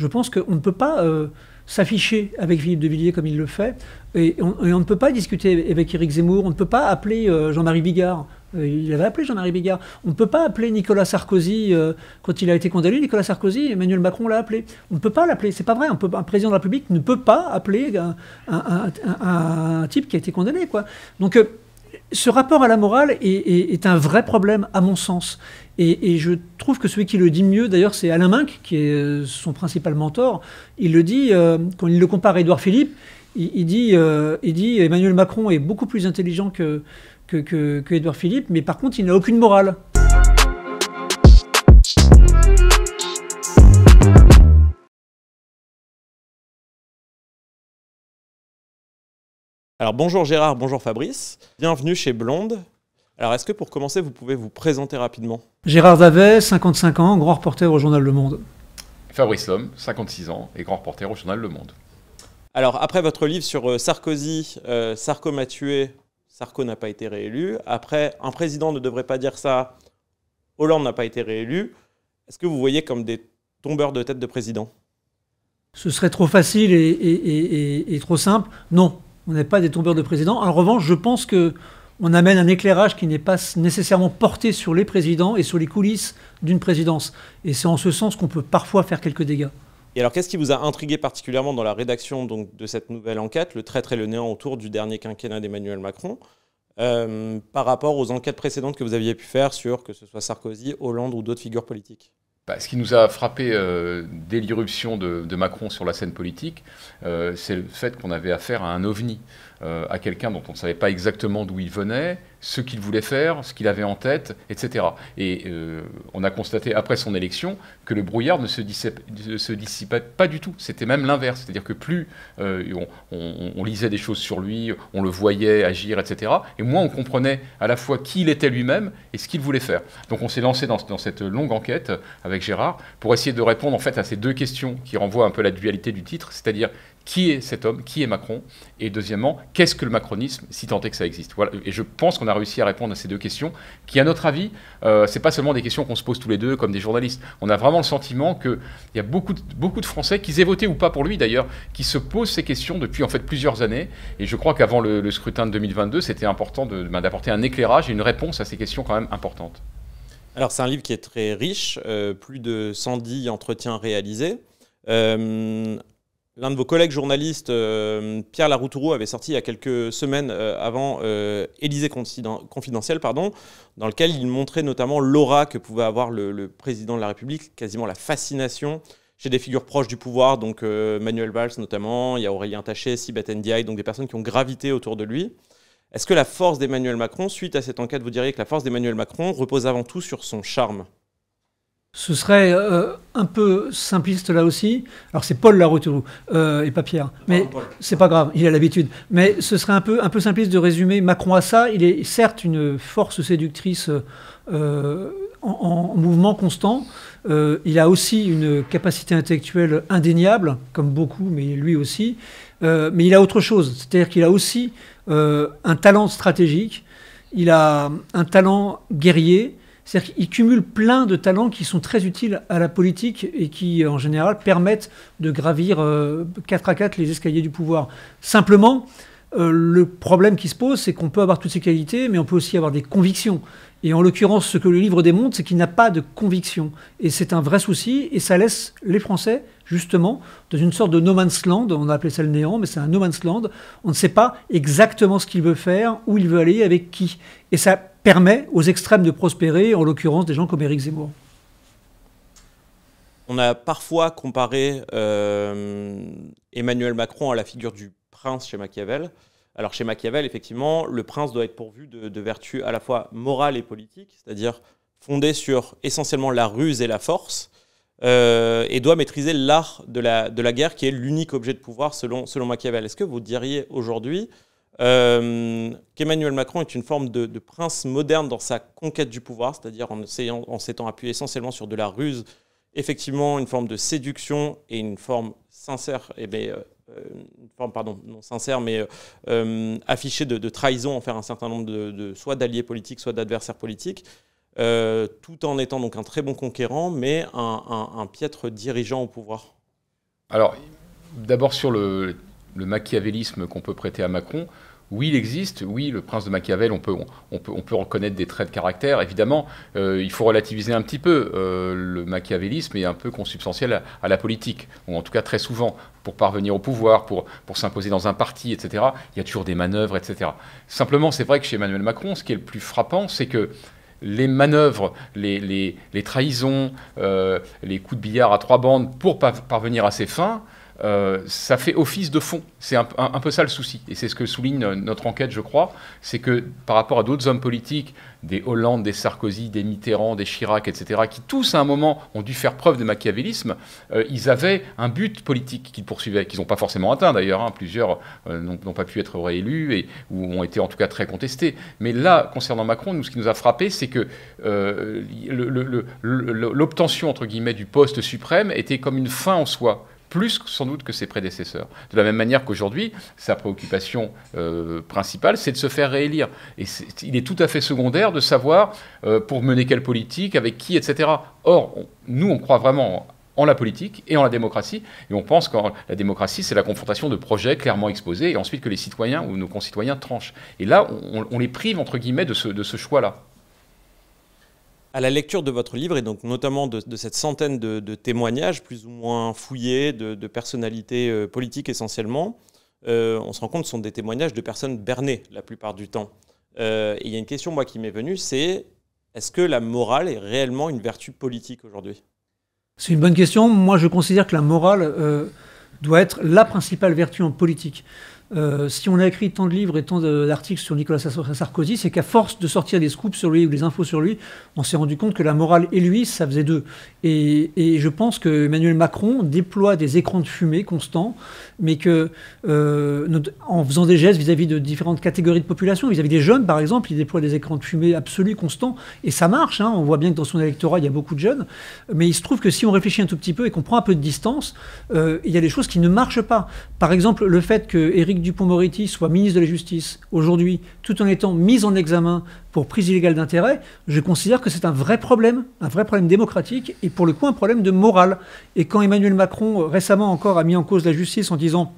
Je pense qu'on ne peut pas s'afficher avec Philippe de Villiers comme il le fait, et on ne peut pas discuter avec Éric Zemmour, on ne peut pas appeler Jean-Marie Bigard. Il avait appelé Jean-Marie Bigard. On ne peut pas appeler Nicolas Sarkozy quand il a été condamné. Nicolas Sarkozy, Emmanuel Macron l'a appelé. On ne peut pas l'appeler. C'est pas vrai. Un président de la République ne peut pas appeler un type qui a été condamné, quoi. Donc, ce rapport à la morale est un vrai problème, à mon sens. Et je trouve que celui qui le dit mieux, d'ailleurs, c'est Alain Minc, qui est son principal mentor. Il le dit, quand il le compare à Édouard Philippe, il dit Emmanuel Macron est beaucoup plus intelligent que Édouard Philippe, mais par contre, il n'a aucune morale. Alors bonjour Gérard, bonjour Fabrice, bienvenue chez Blonde. Alors est-ce que pour commencer vous pouvez vous présenter rapidement? Gérard Davet, 55 ans, grand reporter au journal Le Monde. Fabrice Lhomme, 56 ans et grand reporter au journal Le Monde. Alors après votre livre sur Sarkozy, Sarko m'a tué, Sarko n'a pas été réélu. Après, un président ne devrait pas dire ça, Hollande n'a pas été réélu. Est-ce que vous voyez comme des tombeurs de tête de président? Ce serait trop facile et trop simple. Non. On n'est pas des tombeurs de présidents. En revanche, je pense qu'on amène un éclairage qui n'est pas nécessairement porté sur les présidents et sur les coulisses d'une présidence. Et c'est en ce sens qu'on peut parfois faire quelques dégâts. Et alors, qu'est-ce qui vous a intrigué particulièrement dans la rédaction donc, de cette nouvelle enquête, le traître et le néant autour du dernier quinquennat d'Emmanuel Macron, par rapport aux enquêtes précédentes que vous aviez pu faire sur, que ce soit Sarkozy, Hollande ou d'autres figures politiques? Ce qui nous a frappé dès l'irruption de Macron sur la scène politique, c'est le fait qu'on avait affaire à un ovni, à quelqu'un dont on ne savait pas exactement d'où il venait, ce qu'il voulait faire, ce qu'il avait en tête, etc. Et on a constaté après son élection que le brouillard ne se dissipait pas du tout. C'était même l'inverse. C'est-à-dire que plus on lisait des choses sur lui, on le voyait agir, etc. Et moins on comprenait à la fois qui il était lui-même et ce qu'il voulait faire. Donc on s'est lancé dans cette longue enquête avec Gérard pour essayer de répondre en fait à ces deux questions qui renvoient un peu à la dualité du titre, c'est-à-dire qui est cet homme, qui est Macron, et deuxièmement, qu'est-ce que le macronisme, si tant est que ça existe. Voilà. Et je pense qu'on a réussi à répondre à ces deux questions, qui, à notre avis, c'est pas seulement des questions qu'on se pose tous les deux comme des journalistes. On a vraiment le sentiment qu'il y a beaucoup de Français, qu'ils aient voté ou pas pour lui d'ailleurs, qui se posent ces questions depuis en fait plusieurs années. Et je crois qu'avant le scrutin de 2022, c'était important d'apporter un éclairage et une réponse à ces questions quand même importantes. Alors c'est un livre qui est très riche, plus de 110 entretiens réalisés. L'un de vos collègues journalistes, Pierre Laroutourou, avait sorti il y a quelques semaines avant Élysée confidentiel, dans lequel il montrait notamment l'aura que pouvait avoir le président de la République, quasiment la fascination chez des figures proches du pouvoir, donc Manuel Valls notamment, il y a Aurélien Taché, Sibeth Ndiaye, donc des personnes qui ont gravité autour de lui. Est-ce que la force d'Emmanuel Macron, suite à cette enquête, vous diriez que la force d'Emmanuel Macron repose avant tout sur son charme? Ce serait un peu simpliste là aussi. Alors c'est Paul Laroutourou et pas Pierre, mais c'est pas grave, il a l'habitude. Mais ce serait un peu simpliste de résumer Macron à ça. Il est certes une force séductrice en mouvement constant. Il a aussi une capacité intellectuelle indéniable, comme beaucoup, mais lui aussi. Mais il a autre chose, c'est-à-dire qu'il a aussi un talent stratégique. Il a un talent guerrier. C'est-à-dire qu'il cumule plein de talents qui sont très utiles à la politique et qui, en général, permettent de gravir 4 à 4 les escaliers du pouvoir. Simplement, le problème qui se pose, c'est qu'on peut avoir toutes ces qualités, mais on peut aussi avoir des convictions. Et en l'occurrence, ce que le livre démontre, c'est qu'il n'a pas de conviction. Et c'est un vrai souci, et ça laisse les Français, justement, dans une sorte de no man's land. On a appelé ça le néant, mais c'est un no man's land. On ne sait pas exactement ce qu'il veut faire, où il veut aller, avec qui. Et ça permet aux extrêmes de prospérer, en l'occurrence des gens comme Éric Zemmour. On a parfois comparé Emmanuel Macron à la figure du prince chez Machiavel. Alors chez Machiavel, effectivement, le prince doit être pourvu de vertus à la fois morales et politiques, c'est-à-dire fondées sur essentiellement la ruse et la force, et doit maîtriser l'art de la guerre, qui est l'unique objet de pouvoir selon Machiavel. Est-ce que vous diriez aujourd'hui qu'Emmanuel Macron est une forme de prince moderne dans sa conquête du pouvoir, c'est-à-dire en s'étant appuyé essentiellement sur de la ruse, effectivement une forme de séduction et une forme sincère, une forme, pardon, non sincère, mais affichée de trahison envers un certain nombre soit d'alliés politiques, soit d'adversaires politiques, tout en étant donc un très bon conquérant, mais un piètre dirigeant au pouvoir? Alors, d'abord sur le machiavélisme qu'on peut prêter à Macron, oui, il existe. Oui, le prince de Machiavel, on peut reconnaître des traits de caractère. Évidemment, il faut relativiser un petit peu. Le machiavélisme est un peu consubstantiel à la politique, ou en tout cas très souvent, pour parvenir au pouvoir, pour s'imposer dans un parti, etc. Il y a toujours des manœuvres, etc. Simplement, c'est vrai que chez Emmanuel Macron, ce qui est le plus frappant, c'est que les manœuvres, les trahisons, les coups de billard à trois bandes pour parvenir à ses fins, ça fait office de fond. C'est un peu ça le souci. Et c'est ce que souligne notre enquête, je crois. C'est que par rapport à d'autres hommes politiques, des Hollande, des Sarkozy, des Mitterrand, des Chirac, etc., qui tous à un moment ont dû faire preuve de machiavélisme, ils avaient un but politique qu'ils poursuivaient, qu'ils n'ont pas forcément atteint d'ailleurs. Hein. Plusieurs n'ont pas pu être réélus ou ont été en tout cas très contestés. Mais là, concernant Macron, ce qui nous a frappé, c'est que l'obtention, entre guillemets, du poste suprême était comme une fin en soi, plus sans doute que ses prédécesseurs. De la même manière qu'aujourd'hui, sa préoccupation principale, c'est de se faire réélire. Et il est tout à fait secondaire de savoir pour mener quelle politique, avec qui, etc. Or, nous, on croit vraiment en la politique et en la démocratie, et on pense que la démocratie, c'est la confrontation de projets clairement exposés, et ensuite que les citoyens ou nos concitoyens tranchent. Et là, on les prive, entre guillemets, de ce choix-là. À la lecture de votre livre, et donc notamment de cette centaine de témoignages plus ou moins fouillés de personnalités politiques essentiellement, on se rend compte que ce sont des témoignages de personnes bernées la plupart du temps. Et il y a une question moi, qui m'est venue, c'est est-ce que la morale est réellement une vertu politique aujourd'hui ? C'est une bonne question. Moi, je considère que la morale doit être la principale vertu en politique. Si on a écrit tant de livres et tant d'articles sur Nicolas Sarkozy, c'est qu'à force de sortir des scoops sur lui ou des infos sur lui, on s'est rendu compte que la morale et lui, ça faisait deux. Et je pense que Emmanuel Macron déploie des écrans de fumée constants, mais que en faisant des gestes vis-à-vis de différentes catégories de population, vis-à-vis des jeunes par exemple, il déploie des écrans de fumée absolus, constants, et ça marche. Hein, on voit bien que dans son électorat, il y a beaucoup de jeunes, mais il se trouve que si on réfléchit un tout petit peu et qu'on prend un peu de distance, il y a des choses qui ne marchent pas. Par exemple, le fait que Éric Dupond-Moretti soit ministre de la Justice aujourd'hui, tout en étant mis en examen pour prise illégale d'intérêt, je considère que c'est un vrai problème démocratique et pour le coup un problème de morale. Et quand Emmanuel Macron récemment encore a mis en cause la justice en disant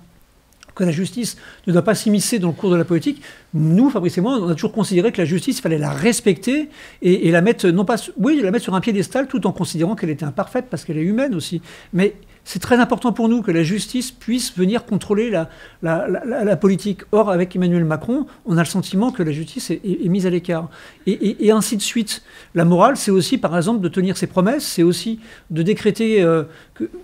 que la justice ne doit pas s'immiscer dans le cours de la politique, nous, Fabrice et moi, on a toujours considéré que la justice, il fallait la respecter et la mettre, non pas, oui, la mettre sur un piédestal tout en considérant qu'elle était imparfaite parce qu'elle est humaine aussi. Mais c'est très important pour nous que la justice puisse venir contrôler la politique. Or, avec Emmanuel Macron, on a le sentiment que la justice est mise à l'écart. Et ainsi de suite. La morale, c'est aussi, par exemple, de tenir ses promesses, c'est aussi de décréter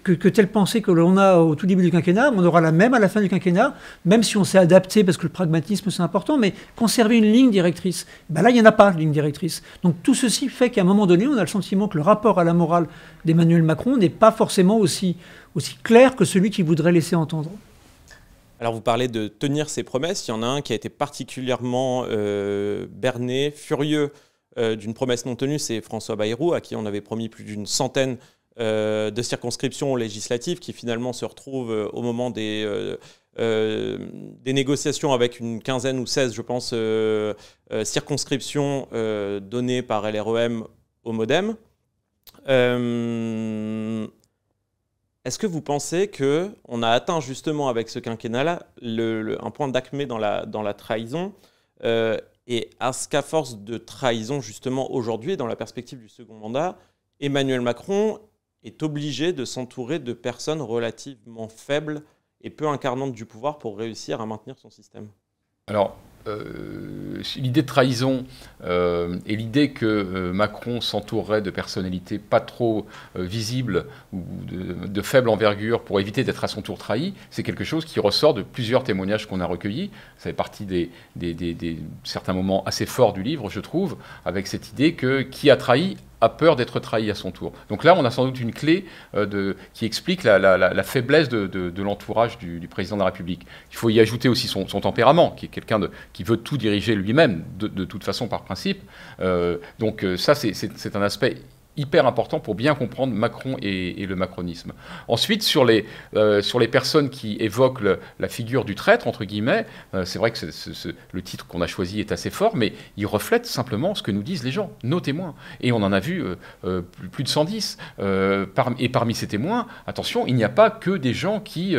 que telle pensée que l'on a au tout début du quinquennat, on aura la même à la fin du quinquennat, même si on s'est adapté, parce que le pragmatisme, c'est important, mais conserver une ligne directrice. Ben là, il n'y en a pas de ligne directrice. Donc tout ceci fait qu'à un moment donné, on a le sentiment que le rapport à la morale d'Emmanuel Macron n'est pas forcément aussi clair que celui qu'il voudrait laisser entendre. Alors vous parlez de tenir ses promesses, il y en a un qui a été particulièrement berné, furieux d'une promesse non tenue, c'est François Bayrou, à qui on avait promis plus d'une centaine de circonscriptions législatives, qui finalement se retrouvent au moment des négociations avec une quinzaine ou 16, je pense, circonscriptions données par LREM au MoDem. Est-ce que vous pensez qu'on a atteint justement avec ce quinquennat-là un point d'acmé dans la trahison et est-ce qu'à force de trahison justement aujourd'hui, dans la perspective du second mandat, Emmanuel Macron est obligé de s'entourer de personnes relativement faibles et peu incarnantes du pouvoir pour réussir à maintenir son système ? Alors, l'idée de trahison et l'idée que Macron s'entourerait de personnalités pas trop visibles ou de faible envergure pour éviter d'être à son tour trahi, c'est quelque chose qui ressort de plusieurs témoignages qu'on a recueillis. Ça fait partie des certains moments assez forts du livre, je trouve, avec cette idée que qui a trahi a peur d'être trahi à son tour. Donc là, on a sans doute une clé qui explique la faiblesse de l'entourage du président de la République. Il faut y ajouter aussi son tempérament, qui est quelqu'un qui veut tout diriger lui-même, de toute façon par principe. Donc ça, c'est un aspect hyper important pour bien comprendre Macron et le macronisme. Ensuite, sur les personnes qui évoquent la figure du traître, entre guillemets, c'est vrai que le titre qu'on a choisi est assez fort, mais il reflète simplement ce que nous disent les gens, nos témoins. Et on en a vu plus de 110. Et parmi ces témoins, attention, il n'y a pas que des gens qui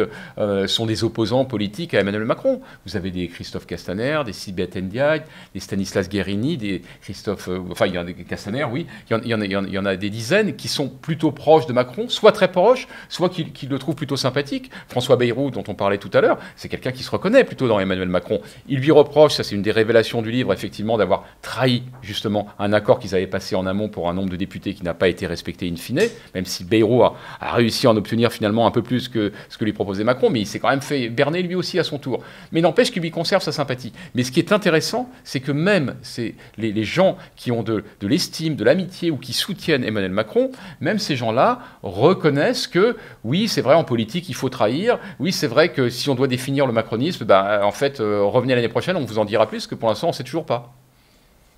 sont des opposants politiques à Emmanuel Macron. Vous avez des Christophe Castaner, des Sibeth Ndiaye, des Stanislas Guerini, des Christophe... enfin, il y en a des Castaner, oui. Il y en a des dizaines qui sont plutôt proches de Macron, soit très proches, soit qui le trouvent plutôt sympathique. François Bayrou, dont on parlait tout à l'heure, c'est quelqu'un qui se reconnaît plutôt dans Emmanuel Macron. Il lui reproche, ça c'est une des révélations du livre, effectivement, d'avoir trahi justement un accord qu'ils avaient passé en amont pour un nombre de députés qui n'a pas été respecté in fine, même si Bayrou a réussi à en obtenir finalement un peu plus que ce que lui proposait Macron, mais il s'est quand même fait berner lui aussi à son tour. Mais n'empêche qu'il lui conserve sa sympathie. Mais ce qui est intéressant, c'est que même les gens qui ont de l'estime, de l'amitié ou qui soutiennent Emmanuel Macron, même ces gens-là reconnaissent que oui, c'est vrai, en politique, il faut trahir. Oui, c'est vrai que si on doit définir le macronisme, en fait, revenez l'année prochaine, on vous en dira plus, parce que pour l'instant, on ne sait toujours pas.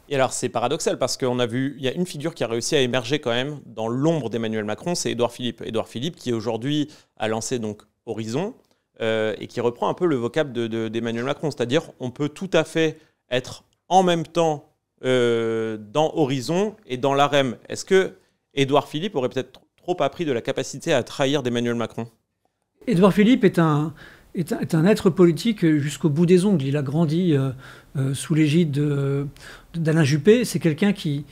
Et alors, c'est paradoxal, parce qu'on a vu, il y a une figure qui a réussi à émerger quand même dans l'ombre d'Emmanuel Macron, c'est Édouard Philippe. Édouard Philippe, qui aujourd'hui a lancé donc Horizon, et qui reprend un peu le vocable d'Emmanuel Macron. C'est-à-dire, on peut tout à fait être en même temps dans Horizon et dans l'AREM. Est-ce que Édouard Philippe aurait peut-être trop appris de la capacité à trahir d'Emmanuel Macron? Édouard Philippe est un être politique jusqu'au bout des ongles. Il a grandi sous l'égide d'Alain Juppé. C'est quelqu'un qui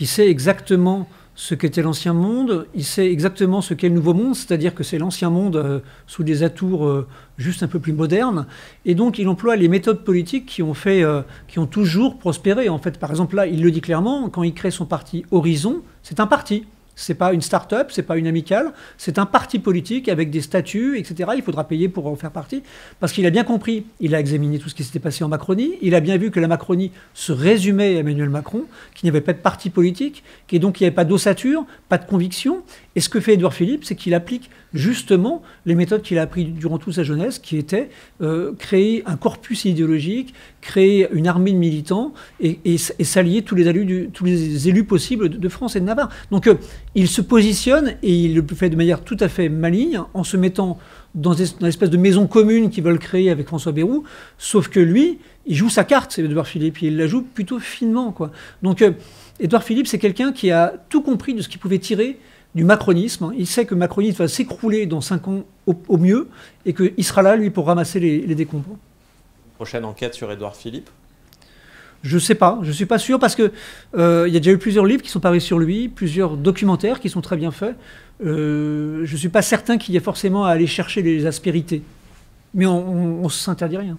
sait exactement ce qu'était l'ancien monde, il sait exactement ce qu'est le nouveau monde, c'est-à-dire que c'est l'ancien monde sous des atours juste un peu plus modernes, et donc il emploie les méthodes politiques qui ont toujours prospéré. En fait, par exemple, là, il le dit clairement, quand il crée son parti Horizon, c'est un parti. C'est pas une start-up, c'est pas une amicale, c'est un parti politique avec des statuts, etc. Il faudra payer pour en faire partie, parce qu'il a bien compris, il a examiné tout ce qui s'était passé en Macronie, il a bien vu que la Macronie se résumait à Emmanuel Macron, qu'il n'y avait pas de parti politique, et donc il n'y avait pas d'ossature, pas de conviction. Et ce que fait Édouard Philippe, c'est qu'il applique justement les méthodes qu'il a apprises durant toute sa jeunesse, qui étaient créer un corpus idéologique, créer une armée de militants et s'allier tous les élus possibles de France et de Navarre. Donc il se positionne, et il le fait de manière tout à fait maligne, en se mettant dans l'espèce de maison commune qu'ils veulent créer avec François Bayrou, sauf que lui, il joue sa carte, c'est Édouard Philippe, et il la joue plutôt finement, quoi. Donc Édouard Philippe, c'est quelqu'un qui a tout compris de ce qu'il pouvait tirer du macronisme. Il sait que le macronisme va s'écrouler dans 5 ans au mieux, et qu'il sera là, lui, pour ramasser les décombres. Prochaine enquête sur Édouard Philippe? Je sais pas, je suis pas sûr, parce que il y a déjà eu plusieurs livres qui sont parus sur lui, plusieurs documentaires qui sont très bien faits. Je suis pas certain qu'il y ait forcément à aller chercher les aspérités. Mais on s'interdit rien.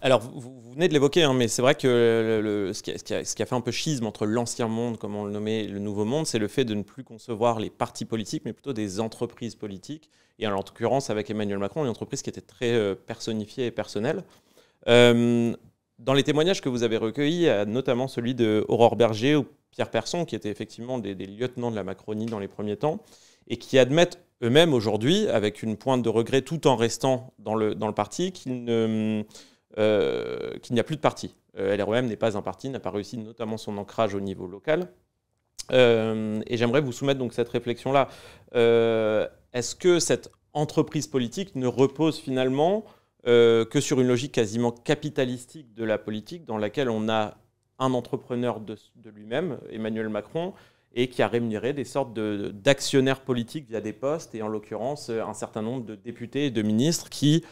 Alors, vous venez de l'évoquer, hein, mais c'est vrai que ce qui a fait un peu schisme entre l'ancien monde, comme on le nommait, et le nouveau monde, c'est le fait de ne plus concevoir les partis politiques, mais plutôt des entreprises politiques. Et en l'occurrence, avec Emmanuel Macron, une entreprise qui était très personnifiée et personnelle. Dans les témoignages que vous avez recueillis, il y a notamment celui de Aurore Berger ou Pierre Persson, qui étaient effectivement des lieutenants de la Macronie dans les premiers temps, et qui admettent eux-mêmes aujourd'hui, avec une pointe de regret, tout en restant dans le parti, qu'il n'y a plus de parti. LREM n'est pas un parti, n'a pas réussi notamment son ancrage au niveau local. Et j'aimerais vous soumettre donc cette réflexion-là. Est-ce que cette entreprise politique ne repose finalement que sur une logique quasiment capitalistique de la politique, dans laquelle on a un entrepreneur de lui-même, Emmanuel Macron, et qui a rémunéré des sortes d'actionnaires politiques via des postes, et en l'occurrence un certain nombre de députés et de ministres qui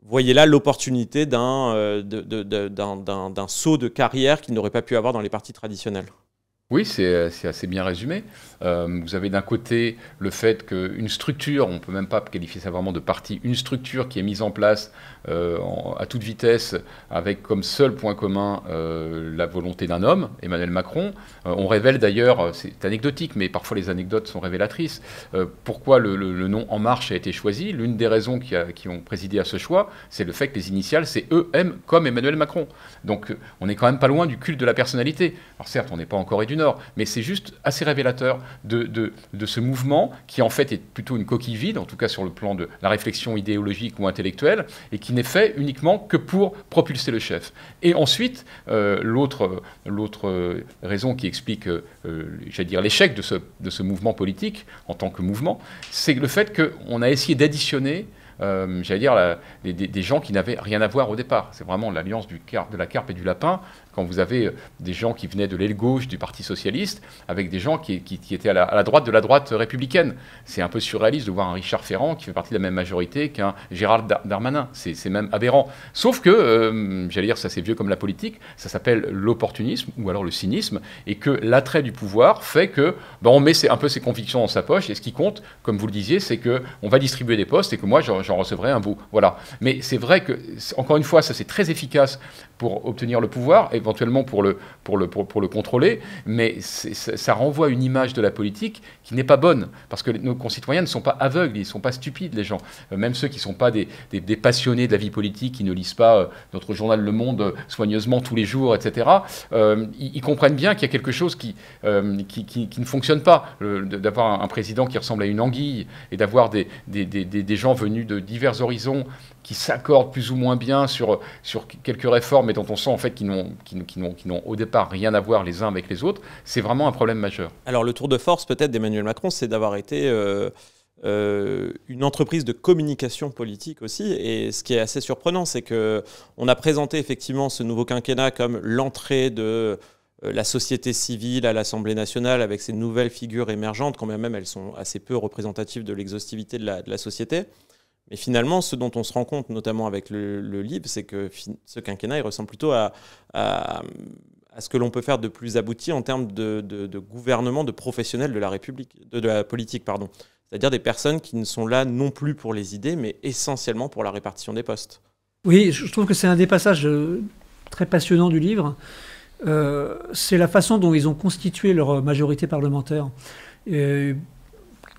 voyaient là l'opportunité d'un saut de carrière qu'ils n'auraient pas pu avoir dans les partis traditionnels? Oui, c'est assez bien résumé. Vous avez d'un côté le fait qu'une structure, on ne peut même pas qualifier ça vraiment de parti, une structure qui est mise en place à toute vitesse, avec comme seul point commun la volonté d'un homme, Emmanuel Macron. On révèle d'ailleurs, c'est anecdotique, mais parfois les anecdotes sont révélatrices, pourquoi le nom En Marche a été choisi. L'une des raisons qui ont présidé à ce choix, c'est le fait que les initiales, c'est EM comme Emmanuel Macron. Donc on n'est quand même pas loin du culte de la personnalité. Alors certes, on n'est pas en Corée du Nord, Nord, mais c'est juste assez révélateur de ce mouvement qui en fait est plutôt une coquille vide, en tout cas sur le plan de la réflexion idéologique ou intellectuelle, et qui n'est fait uniquement que pour propulser le chef. Et ensuite, l'autre raison qui explique, j'allais dire, l'échec de ce mouvement politique en tant que mouvement, c'est le fait qu'on a essayé d'additionner j'allais dire, des gens qui n'avaient rien à voir au départ. C'est vraiment l'alliance de la carpe et du lapin, quand vous avez des gens qui venaient de l'aile gauche du Parti socialiste, avec des gens qui étaient à la droite de la droite républicaine. C'est un peu surréaliste de voir un Richard Ferrand qui fait partie de la même majorité qu'un Gérald Darmanin. C'est même aberrant. Sauf que, j'allais dire, ça c'est vieux comme la politique, ça s'appelle l'opportunisme, ou alors le cynisme, et que l'attrait du pouvoir fait que on met un peu ses convictions dans sa poche, et ce qui compte, comme vous le disiez, c'est qu'on va distribuer des postes, et que moi, j'en recevrai un bout. Voilà. Mais c'est vrai que, encore une fois, ça c'est très efficace pour obtenir le pouvoir, éventuellement pour le contrôler, mais ça renvoie une image de la politique qui n'est pas bonne, parce que nos concitoyens ne sont pas aveugles, ils ne sont pas stupides, les gens. Même ceux qui ne sont pas des passionnés de la vie politique, qui ne lisent pas notre journal Le Monde soigneusement tous les jours, etc., ils comprennent bien qu'il y a quelque chose qui ne fonctionne pas. D'avoir un président qui ressemble à une anguille, et d'avoir des gens venus de divers horizons qui s'accordent plus ou moins bien sur quelques réformes, mais dont on sent en fait qu'ils n'ont au départ rien à voir les uns avec les autres, c'est vraiment un problème majeur. Alors le tour de force peut-être d'Emmanuel Macron, c'est d'avoir été une entreprise de communication politique aussi, et ce qui est assez surprenant, c'est qu'on a présenté effectivement ce nouveau quinquennat comme l'entrée de la société civile à l'Assemblée nationale avec ces nouvelles figures émergentes, quand même elles sont assez peu représentatives de l'exhaustivité de la société. Mais finalement, ce dont on se rend compte, notamment avec le livre, c'est que ce quinquennat, il ressemble plutôt à ce que l'on peut faire de plus abouti en termes de gouvernement, de professionnels de la République, de la politique, pardon. C'est-à-dire des personnes qui ne sont là non plus pour les idées, mais essentiellement pour la répartition des postes. Oui, je trouve que c'est un des passages très passionnants du livre. C'est la façon dont ils ont constitué leur majorité parlementaire.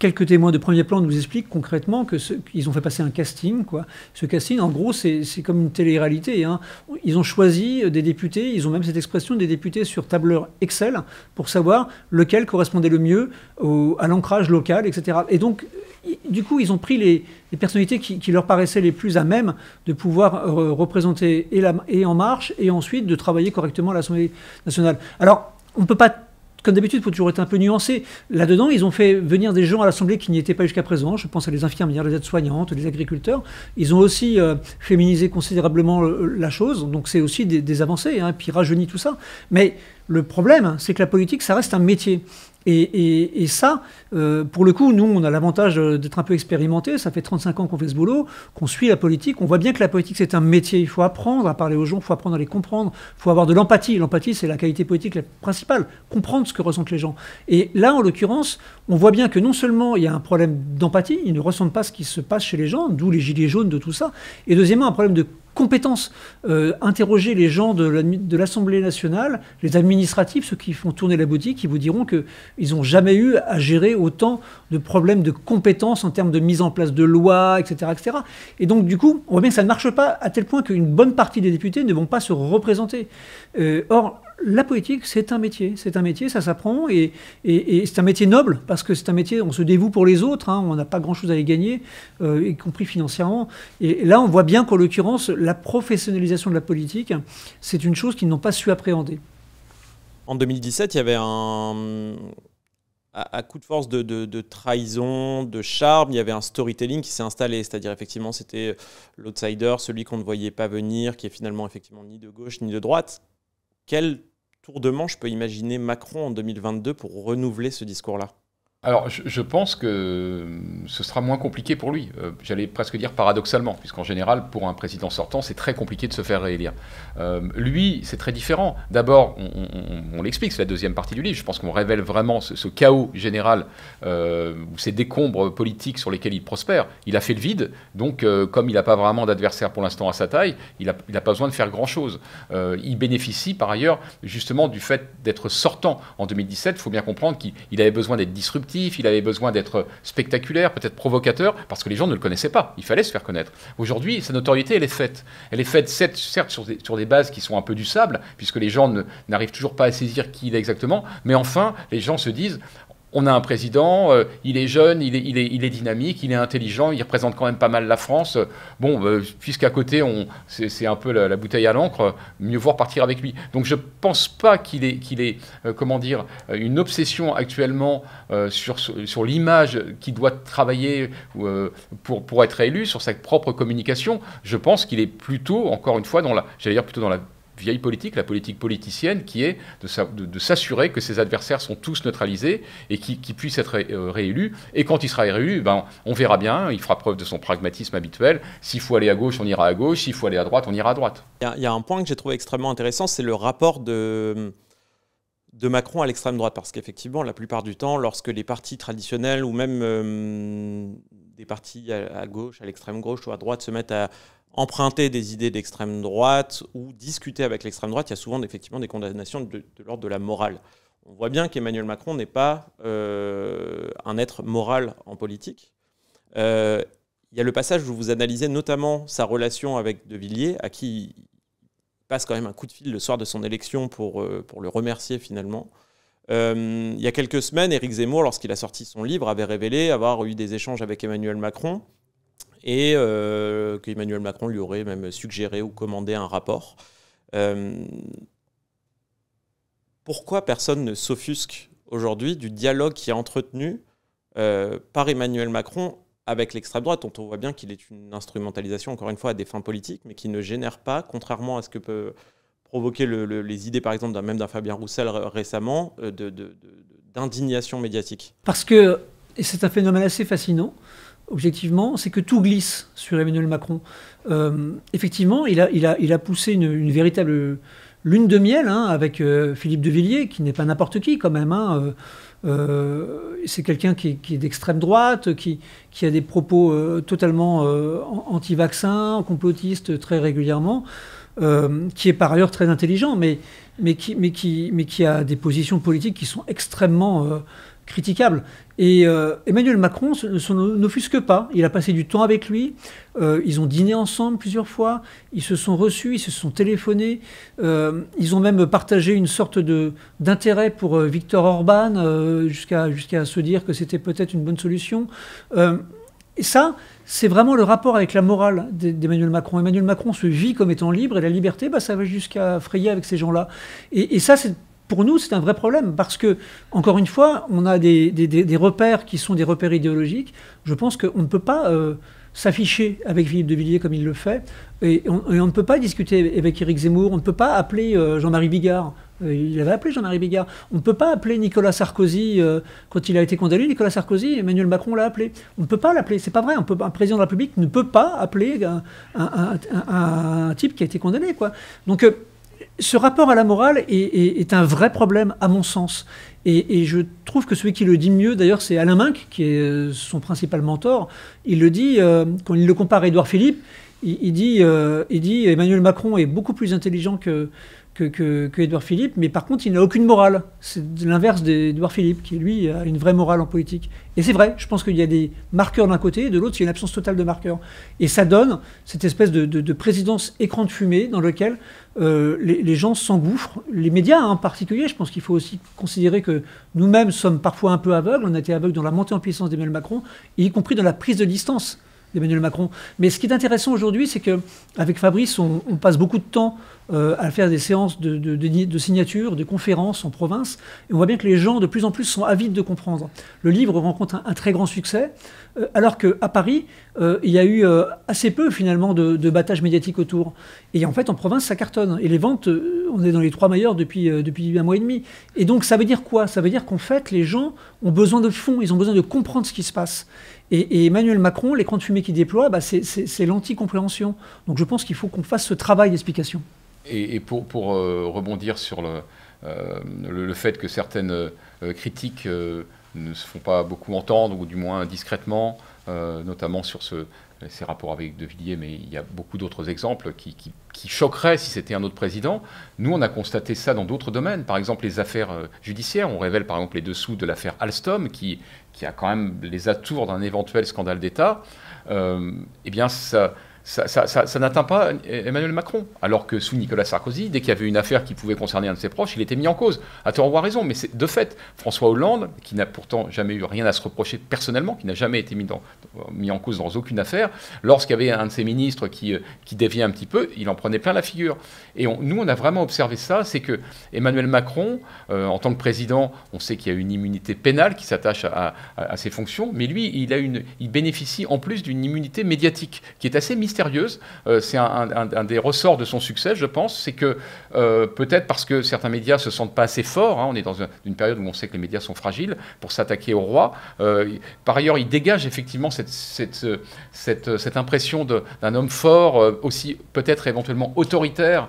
Quelques témoins de premier plan nous expliquent concrètement qu'ils ont fait passer un casting, quoi. Ce casting, en gros, c'est comme une télé-réalité, hein. Ils ont choisi des députés, ils ont même cette expression des députés sur tableur Excel pour savoir lequel correspondait le mieux à l'ancrage local, etc. Et donc, du coup, ils ont pris les personnalités qui leur paraissaient les plus à même de pouvoir représenter et En Marche, et ensuite de travailler correctement à l'Assemblée nationale. Alors, on ne peut pas... Comme d'habitude, il faut toujours être un peu nuancé. Là-dedans, ils ont fait venir des gens à l'Assemblée qui n'y étaient pas jusqu'à présent. Je pense à les infirmières, les aides-soignantes, les agriculteurs. Ils ont aussi féminisé considérablement la chose. Donc c'est aussi des avancées, hein, puis rajeuni tout ça. Mais le problème, c'est que la politique, ça reste un métier. Et ça, pour le coup, nous, on a l'avantage d'être un peu expérimentés. Ça fait 35 ans qu'on fait ce boulot, qu'on suit la politique. On voit bien que la politique, c'est un métier. Il faut apprendre à parler aux gens, il faut apprendre à les comprendre, il faut avoir de l'empathie. L'empathie, c'est la qualité politique la principale. Comprendre ce que ressentent les gens. Et là, en l'occurrence, on voit bien que non seulement il y a un problème d'empathie, ils ne ressentent pas ce qui se passe chez les gens, d'où les gilets jaunes, de tout ça. Et deuxièmement, un problème de compétences. Interroger les gens de l'Assemblée nationale, les administratifs, ceux qui font tourner la boutique, ils vous diront qu'ils n'ont jamais eu à gérer autant de problèmes de compétences en termes de mise en place de lois, etc., etc. Et donc, du coup, on voit bien que ça ne marche pas à tel point qu'une bonne partie des députés ne vont pas se représenter. Or, la politique, c'est un métier, ça s'apprend, et c'est un métier noble, parce que c'est un métier, on se dévoue pour les autres, hein, on n'a pas grand-chose à y gagner, y compris financièrement. Et là, on voit bien qu'en l'occurrence, la professionnalisation de la politique, c'est une chose qu'ils n'ont pas su appréhender. En 2017, il y avait à coup de force de trahison, de charme, il y avait un storytelling qui s'est installé, c'est-à-dire effectivement c'était l'outsider, celui qu'on ne voyait pas venir, qui est finalement effectivement ni de gauche ni de droite. Quel tour de manche peut imaginer Macron en 2022 pour renouveler ce discours-là ? Alors, je pense que ce sera moins compliqué pour lui. J'allais presque dire paradoxalement, puisqu'en général, pour un président sortant, c'est très compliqué de se faire réélire. Lui, c'est très différent. D'abord, on l'explique, c'est la deuxième partie du livre. Je pense qu'on révèle vraiment ce chaos général, ces décombres politiques sur lesquels il prospère. Il a fait le vide, donc comme il n'a pas vraiment d'adversaire pour l'instant à sa taille, il n'a pas besoin de faire grand-chose. Il bénéficie par ailleurs justement du fait d'être sortant en 2017. Il faut bien comprendre qu'il avait besoin d'être disruptif, positif, il avait besoin d'être spectaculaire, peut-être provocateur, parce que les gens ne le connaissaient pas. Il fallait se faire connaître. Aujourd'hui, sa notoriété, elle est faite. Elle est faite, certes, sur des bases qui sont un peu du sable, puisque les gens n'arrivent toujours pas à saisir qui il est exactement, mais enfin, les gens se disent... On a un président, il est jeune, il est dynamique, il est intelligent, il représente quand même pas mal la France. Bon, puisqu'à côté, c'est un peu la bouteille à l'encre, mieux voir partir avec lui. Donc je ne pense pas qu'il ait comment dire, une obsession actuellement sur l'image qu'il doit travailler pour être élu, sur sa propre communication. Je pense qu'il est plutôt, encore une fois, plutôt dans la vieille politique, la politique politicienne, qui est de s'assurer que ses adversaires sont tous neutralisés et qu'il puisse être réélu. Et quand il sera réélu, ben, on verra bien, il fera preuve de son pragmatisme habituel. S'il faut aller à gauche, on ira à gauche. S'il faut aller à droite, on ira à droite. Il y a un point que j'ai trouvé extrêmement intéressant, c'est le rapport de Macron à l'extrême droite. Parce qu'effectivement, la plupart du temps, lorsque les partis traditionnels ou même des partis à gauche, à l'extrême gauche ou à droite se mettent à emprunter des idées d'extrême droite ou discuter avec l'extrême droite, il y a souvent effectivement des condamnations de l'ordre de la morale. On voit bien qu'Emmanuel Macron n'est pas un être moral en politique. Il y a le passage où vous analysez notamment sa relation avec De Villiers, à qui il passe quand même un coup de fil le soir de son élection pour le remercier finalement. Il y a quelques semaines, Éric Zemmour, lorsqu'il a sorti son livre, avait révélé avoir eu des échanges avec Emmanuel Macron et qu'Emmanuel Macron lui aurait même suggéré ou commandé un rapport. Pourquoi personne ne s'offusque aujourd'hui du dialogue qui est entretenu par Emmanuel Macron avec l'extrême droite, dont on voit bien qu'il est une instrumentalisation, encore une fois, à des fins politiques, mais qui ne génère pas, contrairement à ce que peut provoquer les idées, par exemple, même d'un Fabien Roussel récemment, d'indignation médiatique. Parce que, et c'est un phénomène assez fascinant, objectivement, c'est que tout glisse sur Emmanuel Macron. Effectivement, il a poussé une véritable lune de miel avec Philippe de Villiers, qui n'est pas n'importe qui quand même. C'est quelqu'un qui est d'extrême droite, qui a des propos totalement anti-vaccins, complotistes très régulièrement, qui est par ailleurs très intelligent, mais qui a des positions politiques qui sont extrêmement critiquable. Et Emmanuel Macron n'offusque pas. Il a passé du temps avec lui. Ils ont dîné ensemble plusieurs fois. Ils se sont reçus, ils se sont téléphonés. Ils ont même partagé une sorte d'intérêt pour Viktor Orban, jusqu'à se dire que c'était peut-être une bonne solution. Et ça, c'est vraiment le rapport avec la morale d'Emmanuel Macron. Emmanuel Macron se vit comme étant libre, et la liberté, ça va jusqu'à frayer avec ces gens-là. Et ça, pour nous, c'est un vrai problème, parce que, encore une fois, on a des repères qui sont des repères idéologiques. Je pense qu'on ne peut pas s'afficher avec Philippe de Villiers comme il le fait, et on ne peut pas discuter avec Éric Zemmour, on ne peut pas appeler Jean-Marie Bigard. Il avait appelé Jean-Marie Bigard. On ne peut pas appeler Nicolas Sarkozy quand il a été condamné. Nicolas Sarkozy, Emmanuel Macron l'a appelé. On ne peut pas l'appeler. C'est pas vrai. Un président de la République ne peut pas appeler un type qui a été condamné, quoi. Donc, ce rapport à la morale est un vrai problème, à mon sens. Et je trouve que celui qui le dit mieux, d'ailleurs, c'est Alain Minc, qui est son principal mentor. Il le dit, quand il le compare à Édouard Philippe, il dit Emmanuel Macron est beaucoup plus intelligent que Édouard Philippe, mais par contre, il n'a aucune morale. C'est l'inverse d'Édouard Philippe, qui, lui, a une vraie morale en politique. Et c'est vrai, je pense qu'il y a des marqueurs d'un côté, et de l'autre, il y a une absence totale de marqueurs. Et ça donne cette espèce de présidence écran de fumée dans lequel les gens s'engouffrent. Les médias, en particulier, je pense qu'il faut aussi considérer que nous-mêmes sommes parfois un peu aveugles. On a été aveugles dans la montée en puissance d'Emmanuel Macron, y compris dans la prise de distance d'Emmanuel Macron. Mais ce qui est intéressant aujourd'hui, c'est qu'avec Fabrice, on passe beaucoup de temps à faire des séances de signatures, de conférences en province. Et on voit bien que les gens, de plus en plus, sont avides de comprendre. Le livre rencontre un très grand succès, alors qu'à Paris, il y a eu assez peu, finalement, de battage médiatique autour. Et en fait, en province, ça cartonne. Et les ventes, on est dans les 3 meilleures depuis un mois et demi. Et donc, ça veut dire quoi? Ça veut dire qu'en fait, les gens ont besoin de fond, ils ont besoin de comprendre ce qui se passe. Et Emmanuel Macron, l'écran de fumée qu'il déploie, c'est l'anti-compréhension. Donc je pense qu'il faut qu'on fasse ce travail d'explication. Et pour rebondir sur le fait que certaines critiques ne se font pas beaucoup entendre, ou du moins discrètement, notamment sur ses rapports avec De Villiers, mais il y a beaucoup d'autres exemples qui choqueraient si c'était un autre président. Nous, on a constaté ça dans d'autres domaines. Par exemple, les affaires judiciaires. On révèle par exemple les dessous de l'affaire Alstom, qui a quand même les atours d'un éventuel scandale d'État. Eh bien, ça n'atteint pas Emmanuel Macron. Alors que sous Nicolas Sarkozy, dès qu'il y avait une affaire qui pouvait concerner un de ses proches, il était mis en cause. À tort ou à raison, mais de fait, François Hollande, qui n'a pourtant jamais eu rien à se reprocher personnellement, qui n'a jamais été mis en cause dans aucune affaire, lorsqu'il y avait un de ses ministres qui déviait un petit peu, il en prenait plein la figure. Et nous, on a vraiment observé ça, c'est que Emmanuel Macron, en tant que président, on sait qu'il y a une immunité pénale qui s'attache à ses fonctions, mais lui, il bénéficie en plus d'une immunité médiatique qui est assez mystérieuse. C'est un des ressorts de son succès, je pense. C'est que peut-être parce que certains médias se sentent pas assez forts, on est dans une période où on sait que les médias sont fragiles, pour s'attaquer au roi. Par ailleurs, il dégage effectivement cette impression d'un homme fort, aussi peut-être éventuellement autoritaire,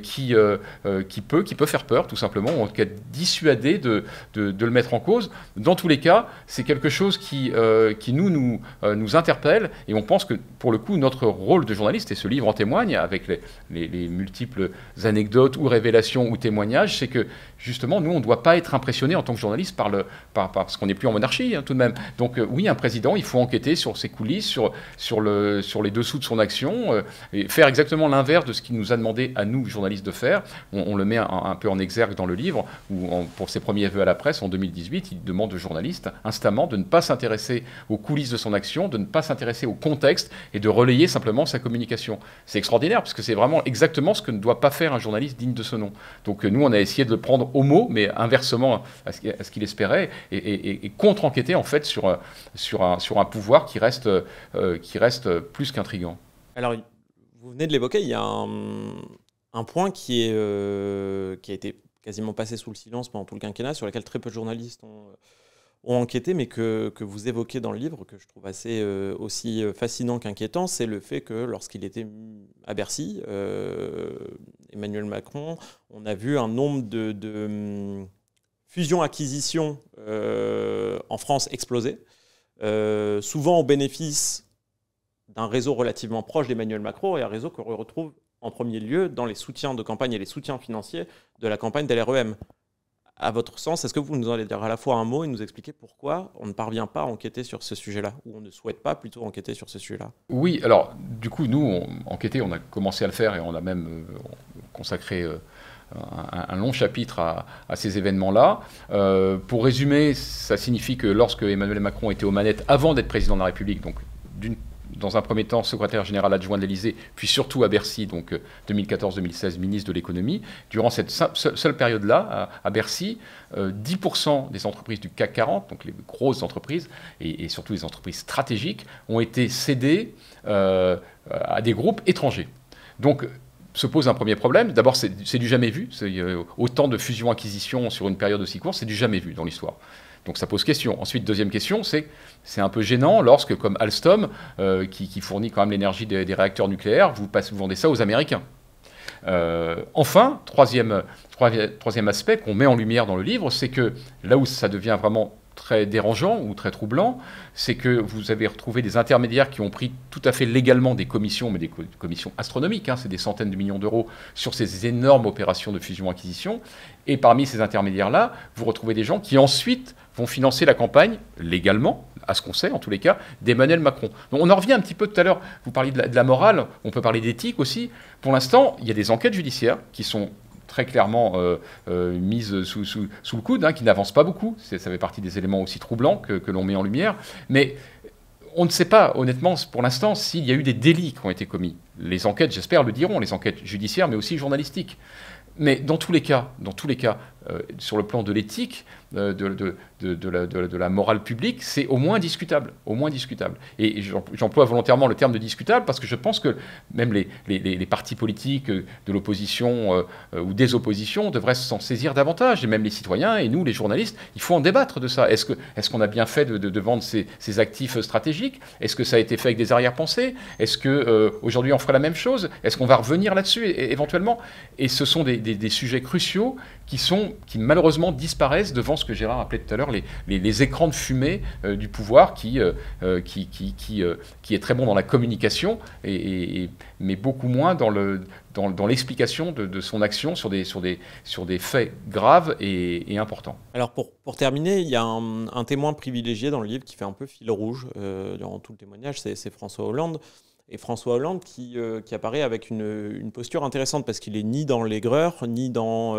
qui peut faire peur, tout simplement, ou en tout cas dissuader de le mettre en cause. Dans tous les cas, c'est quelque chose qui nous interpelle, et on pense que, pour le coup, notre rôle de journaliste, et ce livre en témoigne, avec les multiples anecdotes ou révélations ou témoignages, c'est que, justement, nous, on ne doit pas être impressionné en tant que journaliste parce qu'on n'est plus en monarchie, tout de même. Donc, oui, un président, il faut enquêter sur ses coulisses, sur les dessous de son action, et faire exactement l'inverse de ce qu'il nous a demandé à nous, journalistes, de faire. On le met un peu en exergue dans le livre, où pour ses premiers vœux à la presse, en 2018, il demande aux journalistes, instamment, de ne pas s'intéresser aux coulisses de son action, de ne pas s'intéresser au contexte, et de relayer simplement sa communication. C'est extraordinaire, parce que c'est vraiment exactement ce que ne doit pas faire un journaliste digne de ce nom. Donc nous, on a essayé de le prendre au mot, mais inversement à ce qu'il espérait, et contre-enquêter, en fait, sur un pouvoir qui reste plus qu'intriguant. Alors, vous venez de l'évoquer, il y a un point qui a été quasiment passé sous le silence pendant tout le quinquennat, sur lequel très peu de journalistes ont enquêté, mais que vous évoquez dans le livre, que je trouve assez aussi fascinant qu'inquiétant, c'est le fait que lorsqu'il était à Bercy, Emmanuel Macron, on a vu un nombre de fusions-acquisitions en France exploser, souvent au bénéfice d'un réseau relativement proche d'Emmanuel Macron, et un réseau qu'on retrouve en premier lieu dans les soutiens de campagne et les soutiens financiers de la campagne d'LREM. À votre sens, est-ce que vous nous allez dire à la fois un mot et nous expliquer pourquoi on ne parvient pas à enquêter sur ce sujet-là, ou on ne souhaite pas plutôt enquêter sur ce sujet-là? Oui, alors du coup, nous, enquêter, on a commencé à le faire, et on a même consacré un long chapitre à ces événements-là. Pour résumer, ça signifie que lorsque Emmanuel Macron était aux manettes avant d'être président de la République, donc dans un premier temps secrétaire général adjoint de l'Élysée, puis surtout à Bercy, donc 2014-2016, ministre de l'économie. Durant cette seule période-là, à Bercy, 10% des entreprises du CAC 40, donc les grosses entreprises, et surtout les entreprises stratégiques, ont été cédées à des groupes étrangers. Donc, se pose un premier problème. D'abord, c'est du jamais vu. Autant de fusions-acquisitions sur une période aussi courte, c'est du jamais vu dans l'histoire. Donc ça pose question. Ensuite, deuxième question, c'est un peu gênant lorsque, comme Alstom, qui fournit quand même l'énergie des réacteurs nucléaires, vous vendez ça aux Américains. Enfin, troisième aspect qu'on met en lumière dans le livre, c'est que là où ça devient vraiment très dérangeant ou très troublant, c'est que vous avez retrouvé des intermédiaires qui ont pris tout à fait légalement des commissions, mais des commissions astronomiques, c'est des centaines de millions d'euros sur ces énormes opérations de fusion-acquisition. Et parmi ces intermédiaires-là, vous retrouvez des gens qui ensuite vont financer la campagne, légalement, à ce qu'on sait en tous les cas, d'Emmanuel Macron. Donc on en revient un petit peu tout à l'heure, vous parliez de la morale, on peut parler d'éthique aussi. Pour l'instant, il y a des enquêtes judiciaires qui sont très clairement mise sous le coude, qui n'avance pas beaucoup. Ça fait partie des éléments aussi troublants que l'on met en lumière. Mais on ne sait pas, honnêtement, pour l'instant, s'il y a eu des délits qui ont été commis. Les enquêtes, j'espère, le diront, les enquêtes judiciaires, mais aussi journalistiques. Mais dans tous les cas, sur le plan de l'éthique, de la morale publique, c'est au moins discutable. Et j'emploie volontairement le terme de discutable parce que je pense que même les partis politiques de l'opposition ou des oppositions devraient s'en saisir davantage, et même les citoyens et nous, les journalistes, il faut en débattre de ça. Est-ce qu'on a bien fait de vendre ces actifs stratégiques? Est-ce que ça a été fait avec des arrière-pensées? Est-ce qu'aujourd'hui on ferait la même chose? Est-ce qu'on va revenir là-dessus éventuellement? Et ce sont des sujets cruciaux qui malheureusement disparaissent devant ce que Gérard appelait tout à l'heure les écrans de fumée du pouvoir qui est très bon dans la communication, mais beaucoup moins dans l'explication de son action sur des faits graves et importants. Alors pour terminer, il y a un témoin privilégié dans le livre qui fait un peu fil rouge durant tout le témoignage, c'est François Hollande. Et François Hollande qui apparaît avec une posture intéressante parce qu'il est ni dans l'aigreur, ni dans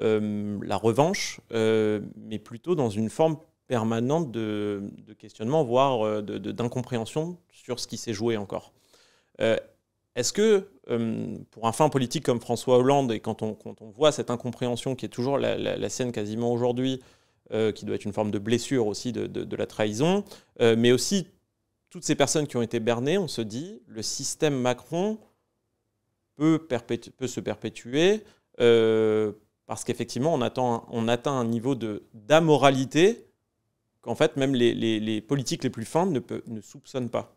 la revanche, mais plutôt dans une forme permanente de questionnement, voire d'incompréhension sur ce qui s'est joué encore. Est-ce que, pour un fin politique comme François Hollande, et quand on voit cette incompréhension qui est toujours la sienne quasiment aujourd'hui, qui doit être une forme de blessure aussi de la trahison, mais aussi toutes ces personnes qui ont été bernées, on se dit, le système Macron peut se perpétuer parce qu'effectivement, on atteint un niveau d'amoralité qu'en fait, même les politiques les plus fins ne soupçonnent pas.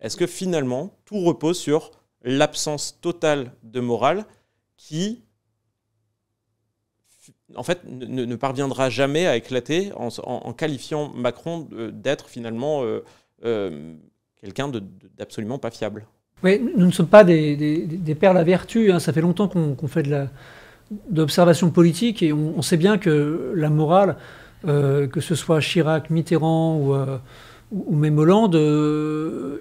Est-ce que finalement, tout repose sur l'absence totale de morale qui, en fait, ne parviendra jamais à éclater en qualifiant Macron d'être finalement quelqu'un d'absolument pas fiable? Oui, nous ne sommes pas des perles à vertu. Hein. Ça fait longtemps qu'on fait d'observation politique et on sait bien que la morale, que ce soit Chirac, Mitterrand ou même Hollande,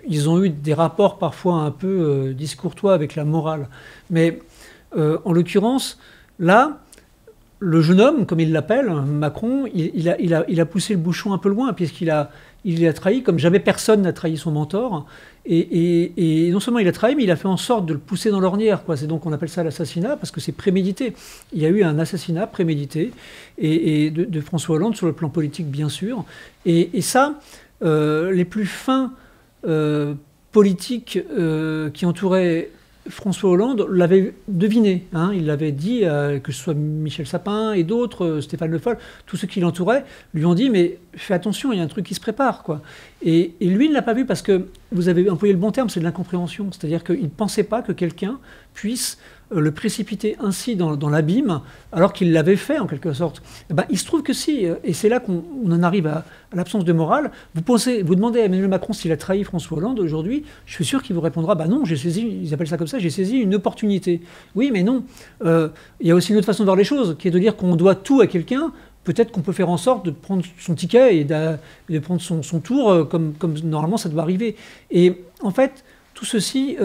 ils ont eu des rapports parfois un peu discourtois avec la morale. Mais en l'occurrence, là, le jeune homme, comme il l'appelle, Macron, il a poussé le bouchon un peu loin puisqu'il a trahi comme jamais personne n'a trahi son mentor. Et non seulement il a trahi, mais il a fait en sorte de le pousser dans l'ornière, quoi. C'est donc on appelle ça l'assassinat parce que c'est prémédité. Il y a eu un assassinat prémédité de François Hollande sur le plan politique, bien sûr. Et ça, les plus fins politiques qui entouraient François Hollande l'avait deviné. Hein. Il l'avait dit, que ce soit Michel Sapin et d'autres, Stéphane Le Foll, tous ceux qui l'entouraient, lui ont dit « mais fais attention, il y a un truc qui se prépare ». Quoi. Et lui, il ne l'a pas vu parce que, vous avez employé le bon terme, c'est de l'incompréhension. C'est-à-dire qu'il ne pensait pas que quelqu'un puisse le précipiter ainsi dans l'abîme, alors qu'il l'avait fait en quelque sorte. Et ben, il se trouve que si, et c'est là qu'on en arrive à l'absence de morale. Vous demandez à Emmanuel Macron s'il a trahi François Hollande aujourd'hui, je suis sûr qu'il vous répondra, bah non, j'ai saisi, ils appellent ça comme ça, j'ai saisi une opportunité. Oui, mais non. Il y a aussi une autre façon de voir les choses, qui est de dire qu'on doit tout à quelqu'un. Peut-être qu'on peut faire en sorte de prendre son ticket et de prendre son tour comme normalement ça doit arriver. Et en fait, tout ceci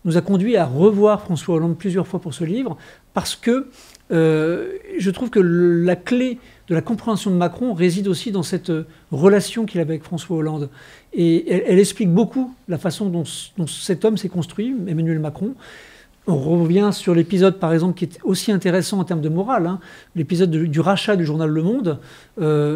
nous a conduit à revoir François Hollande plusieurs fois pour ce livre, parce que je trouve que la clé de la compréhension de Macron réside aussi dans cette relation qu'il avait avec François Hollande. Et elle explique beaucoup la façon dont cet homme s'est construit, Emmanuel Macron. On revient sur l'épisode, par exemple, qui est aussi intéressant en termes de morale, hein, l'épisode du rachat du journal Le Monde.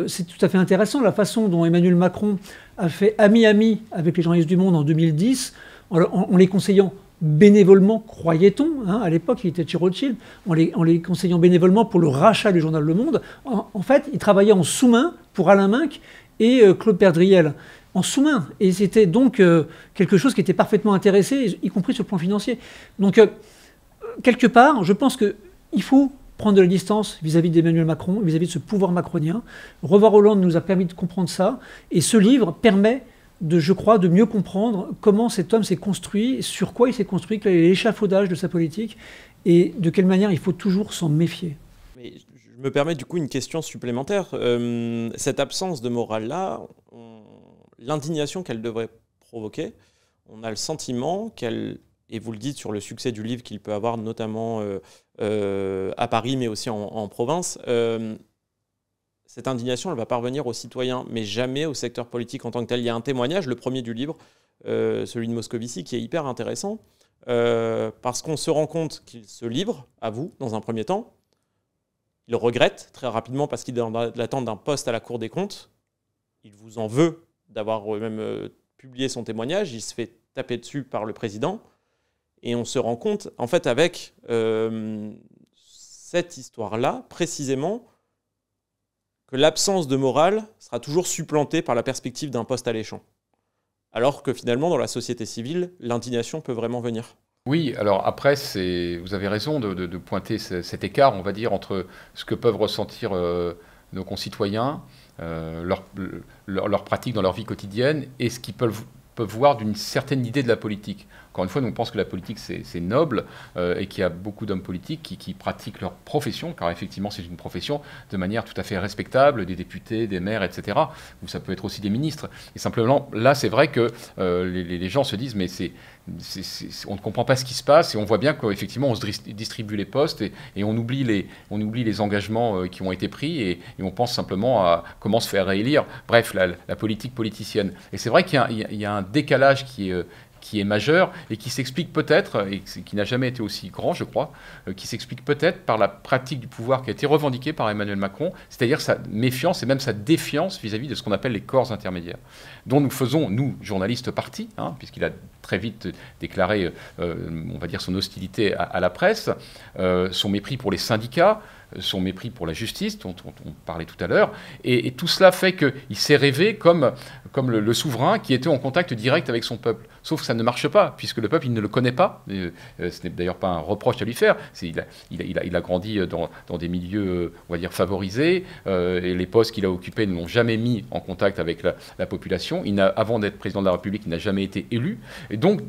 C'est tout à fait intéressant la façon dont Emmanuel Macron a fait ami-ami avec les journalistes du Monde en 2010, en les conseillant bénévolement, croyait-on, hein, à l'époque il était chez Rothschild, en les conseillant bénévolement pour le rachat du journal Le Monde. En fait, il travaillait en sous-main pour Alain Minc et Claude Perdriel. En sous-main. Et c'était donc quelque chose qui était parfaitement intéressé, y compris sur le plan financier. Donc, quelque part, je pense qu'il faut prendre de la distance vis-à-vis d'Emmanuel Macron, vis-à-vis de ce pouvoir macronien. Revoir Hollande nous a permis de comprendre ça. Et ce livre permet, je crois, de mieux comprendre comment cet homme s'est construit, sur quoi il s'est construit, quel est l'échafaudage de sa politique, et de quelle manière il faut toujours s'en méfier. Mais je me permets du coup une question supplémentaire. Cette absence de morale-là, l'indignation qu'elle devrait provoquer, on a le sentiment qu'elle, et vous le dites sur le succès du livre qu'il peut avoir notamment à Paris mais aussi en province, cette indignation elle va parvenir aux citoyens mais jamais au secteur politique en tant que tel. Il y a un témoignage, le premier du livre, celui de Moscovici, qui est hyper intéressant parce qu'on se rend compte qu'il se livre à vous dans un premier temps, il regrette très rapidement parce qu'il est dans l'attente d'un poste à la Cour des comptes, il vous en veut d'avoir même publié son témoignage, il se fait taper dessus par le président, et on se rend compte, en fait, avec cette histoire-là, précisément, que l'absence de morale sera toujours supplantée par la perspective d'un poste alléchant. Alors que finalement, dans la société civile, l'indignation peut vraiment venir. Oui, alors après, vous avez raison de pointer cet écart, on va dire, entre ce que peuvent ressentir nos concitoyens, leur pratique dans leur vie quotidienne, et ce qu'ils peuvent voir d'une certaine idée de la politique. Encore une fois, nous on pense que la politique c'est noble et qu'il y a beaucoup d'hommes politiques qui pratiquent leur profession, car effectivement c'est une profession de manière tout à fait respectable, des députés, des maires, etc. Ou ça peut être aussi des ministres. Et simplement, là c'est vrai que les gens se disent mais on ne comprend pas ce qui se passe et on voit bien qu'effectivement on se distribue les postes et on oublie les engagements qui ont été pris et on pense simplement à comment se faire réélire. Bref, la politique politicienne. Et c'est vrai qu'il y a un décalage qui est majeur et qui s'explique peut-être, et qui n'a jamais été aussi grand, je crois, qui s'explique peut-être par la pratique du pouvoir qui a été revendiquée par Emmanuel Macron, c'est-à-dire sa méfiance et même sa défiance vis-à-vis de ce qu'on appelle les corps intermédiaires, dont nous faisons, nous, journalistes, partie, puisqu'il a très vite déclaré, on va dire, son hostilité à la presse, son mépris pour les syndicats, son mépris pour la justice, dont on parlait tout à l'heure, et tout cela fait qu'il s'est rêvé comme le souverain qui était en contact direct avec son peuple. Sauf que ça ne marche pas, puisque le peuple, il ne le connaît pas. Ce n'est d'ailleurs pas un reproche à lui faire. Il a grandi dans des milieux, on va dire, favorisés, et les postes qu'il a occupés ne l'ont jamais mis en contact avec la population. Avant d'être président de la République, il n'a jamais été élu. Et donc,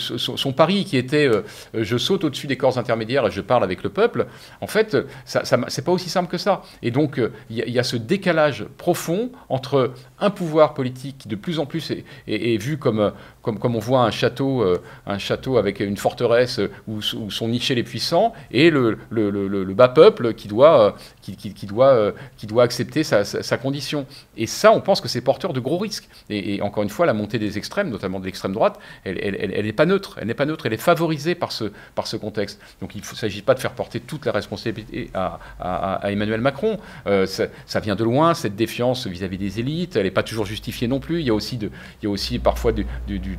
son pari qui était je saute au-dessus des corps intermédiaires et je parle avec le peuple, en fait, c'est pas aussi simple que ça. Et donc, il y a ce décalage profond entre un pouvoir politique qui de plus en plus est vu comme on voit un château avec une forteresse où sont nichés les puissants, et le bas peuple qui doit accepter sa condition. Et ça, on pense que c'est porteur de gros risques. Et encore une fois, la montée des extrêmes, notamment de l'extrême droite, elle n'est pas neutre. Elle n'est pas neutre. Elle est favorisée par ce contexte. Donc il ne s'agit pas de faire porter toute la responsabilité à Emmanuel Macron. Ça vient de loin, cette défiance vis-à-vis des élites. Elle n'est pas toujours justifiée non plus. Il y a aussi parfois de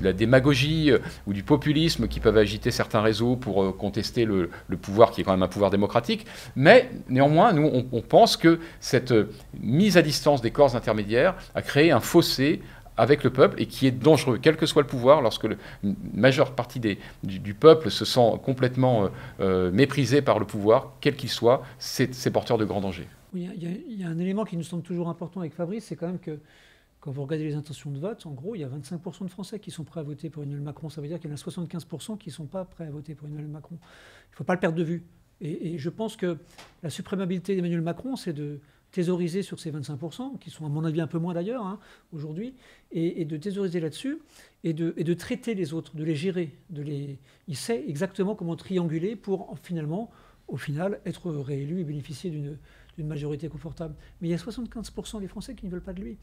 la démagogie ou du populisme qui peuvent agiter certains réseaux pour contester le pouvoir qui est quand même un pouvoir démocratique. Mais néanmoins, nous, on pense que cette mise à distance des corps intermédiaires a créé un fossé avec le peuple et qui est dangereux, quel que soit le pouvoir. Lorsque une majeure partie du peuple se sent complètement méprisé par le pouvoir, quel qu'il soit, c'est porteur de grands dangers. Oui, il y a un élément qui nous semble toujours important avec Fabrice, c'est quand même que quand vous regardez les intentions de vote, en gros, il y a 25% de Français qui sont prêts à voter pour Emmanuel Macron. Ça veut dire qu'il y en a 75% qui ne sont pas prêts à voter pour Emmanuel Macron. Il ne faut pas le perdre de vue. Et je pense que la suprémabilité d'Emmanuel Macron, c'est de thésauriser sur ces 25%, qui sont à mon avis un peu moins d'ailleurs aujourd'hui, et de thésauriser là-dessus, et de traiter les autres, de les gérer. Il sait exactement comment trianguler pour finalement, au final, être réélu et bénéficier d'une majorité confortable. Mais il y a 75% des Français qui ne veulent pas de lui.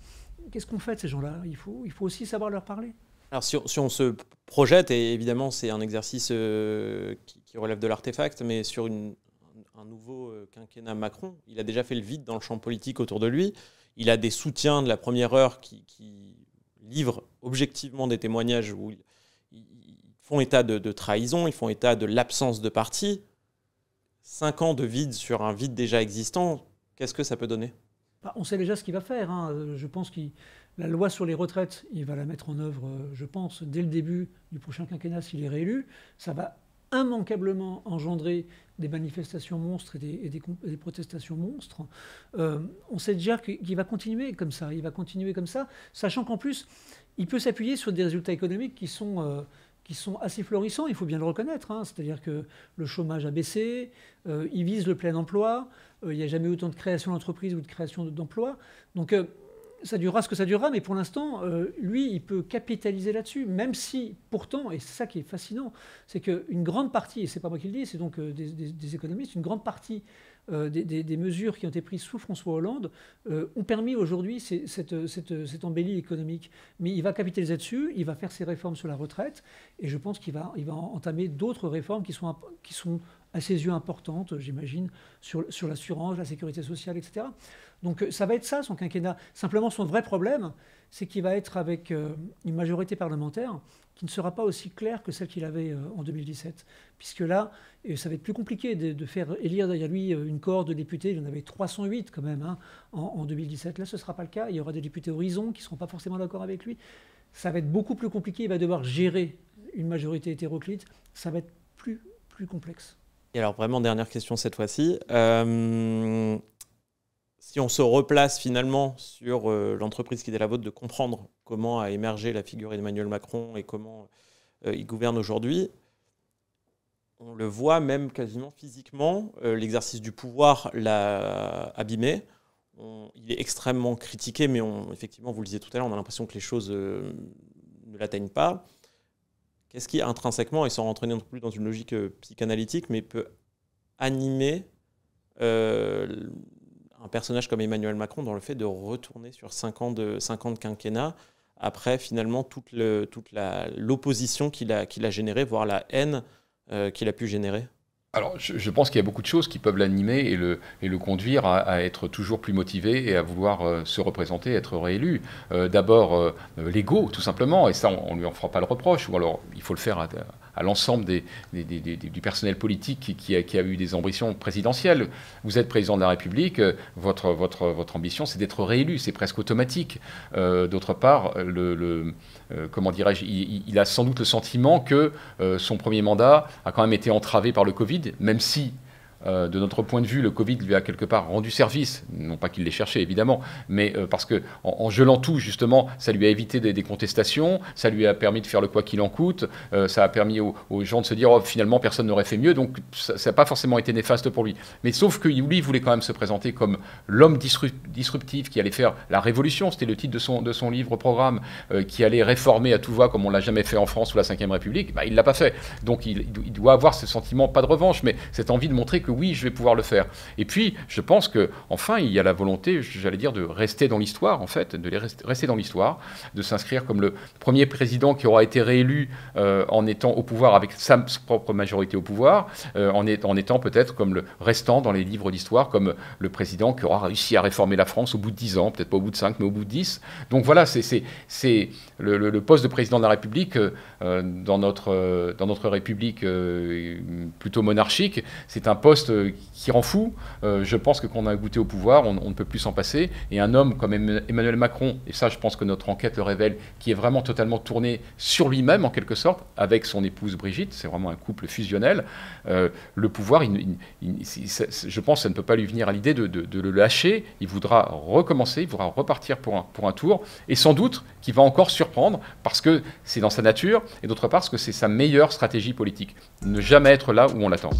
Qu'est-ce qu'on fait de ces gens-là ? Il faut aussi savoir leur parler. Alors si on se projette, et évidemment c'est un exercice qui relève de l'artefact, mais sur un nouveau quinquennat Macron, il a déjà fait le vide dans le champ politique autour de lui. Il a des soutiens de la première heure qui livrent objectivement des témoignages où ils font état de trahison, ils font état de l'absence de parti. 5 ans de vide sur un vide déjà existant, qu'est-ce que ça peut donner ? On sait déjà ce qu'il va faire. Je pense que la loi sur les retraites, il va la mettre en œuvre, je pense, dès le début du prochain quinquennat s'il est réélu. Ça va immanquablement engendrer des manifestations monstres et des protestations monstres. On sait déjà qu'il va continuer comme ça. Il va continuer comme ça, sachant qu'en plus, il peut s'appuyer sur des résultats économiques qui sont assez florissants, il faut bien le reconnaître. C'est-à-dire que le chômage a baissé, il vise le plein emploi, il n'y a jamais eu autant de création d'entreprises ou de création d'emplois. Donc ça durera ce que ça durera, mais pour l'instant, lui, il peut capitaliser là-dessus, même si, pourtant, et c'est ça qui est fascinant, c'est qu'une grande partie, et c'est pas moi qui le dis, c'est donc des économistes, une grande partie des mesures qui ont été prises sous François Hollande ont permis aujourd'hui cette embellie économique. Mais il va capitaliser là-dessus, il va faire ses réformes sur la retraite, et je pense qu'il va entamer d'autres réformes qui sont à ses yeux importantes, j'imagine, sur l'assurance, la sécurité sociale, etc. Donc ça va être ça, son quinquennat. Simplement, son vrai problème, c'est qu'il va être avec une majorité parlementaire qui ne sera pas aussi claire que celle qu'il avait en 2017. Puisque là, ça va être plus compliqué de faire élire derrière lui une cohorte de députés. Il y en avait 308 quand même en 2017. Là, ce ne sera pas le cas. Il y aura des députés Horizon qui ne seront pas forcément d'accord avec lui. Ça va être beaucoup plus compliqué. Il va devoir gérer une majorité hétéroclite, ça va être plus complexe. Et alors vraiment, dernière question cette fois-ci. Si on se replace finalement sur l'entreprise qui était la vôtre de comprendre comment a émergé la figure d'Emmanuel Macron et comment il gouverne aujourd'hui, on le voit même quasiment physiquement, l'exercice du pouvoir l'a abîmé. Il est extrêmement critiqué, mais effectivement, vous le disiez tout à l'heure, on a l'impression que les choses ne l'atteignent pas. Qu'est-ce qui, intrinsèquement, et sans rentrer non plus dans une logique psychanalytique, mais peut animer un personnage comme Emmanuel Macron dans le fait de retourner sur 5 ans de quinquennat, après finalement toute l'opposition qu'il a générée, voire la haine qu'il a pu générer? Alors, je pense qu'il y a beaucoup de choses qui peuvent l'animer et le conduire à être toujours plus motivé et à vouloir se représenter, être réélu. D'abord, l'ego, tout simplement, et ça, on ne lui en fera pas le reproche, ou alors il faut le faire à l'ensemble du personnel politique qui a eu des ambitions présidentielles. Vous êtes président de la République, votre ambition, c'est d'être réélu, c'est presque automatique. D'autre part, comment dirais-je, il a sans doute le sentiment que son premier mandat a quand même été entravé par le Covid, même si, de notre point de vue, le Covid lui a quelque part rendu service, non pas qu'il l'ait cherché évidemment, mais parce que en gelant tout, justement, ça lui a évité des contestations, ça lui a permis de faire le quoi qu'il en coûte, ça a permis aux gens de se dire oh, finalement personne n'aurait fait mieux, donc ça n'a pas forcément été néfaste pour lui. Mais sauf que lui, il voulait quand même se présenter comme l'homme disruptif qui allait faire la révolution, c'était le titre de son livre-programme, qui allait réformer à tout va comme on ne l'a jamais fait en France sous la Ve République. Bah, il ne l'a pas fait. Donc il doit avoir ce sentiment, pas de revanche, mais cette envie de montrer que oui, je vais pouvoir le faire. Et puis, je pense qu'enfin, il y a la volonté, j'allais dire, de rester dans l'histoire, en fait, rester dans l'histoire, de s'inscrire comme le premier président qui aura été réélu en étant au pouvoir avec sa propre majorité au pouvoir, en étant peut-être comme le restant dans les livres d'histoire, comme le président qui aura réussi à réformer la France au bout de 10 ans, peut-être pas au bout de 5, mais au bout de 10. Donc voilà, c'est le poste de président de la République dans notre République plutôt monarchique, c'est un poste qui rend fou. Je pense que quand on a goûté au pouvoir, on ne peut plus s'en passer. Et un homme comme Emmanuel Macron, et ça je pense que notre enquête le révèle, qui est vraiment totalement tourné sur lui-même en quelque sorte, avec son épouse Brigitte, c'est vraiment un couple fusionnel, le pouvoir, je pense que ça ne peut pas lui venir à l'idée de le lâcher. Il voudra recommencer, il voudra repartir pour un tour, et sans doute qu'il va encore surprendre, parce que c'est dans sa nature, et d'autre part parce que c'est sa meilleure stratégie politique. Ne jamais être là où on l'attend.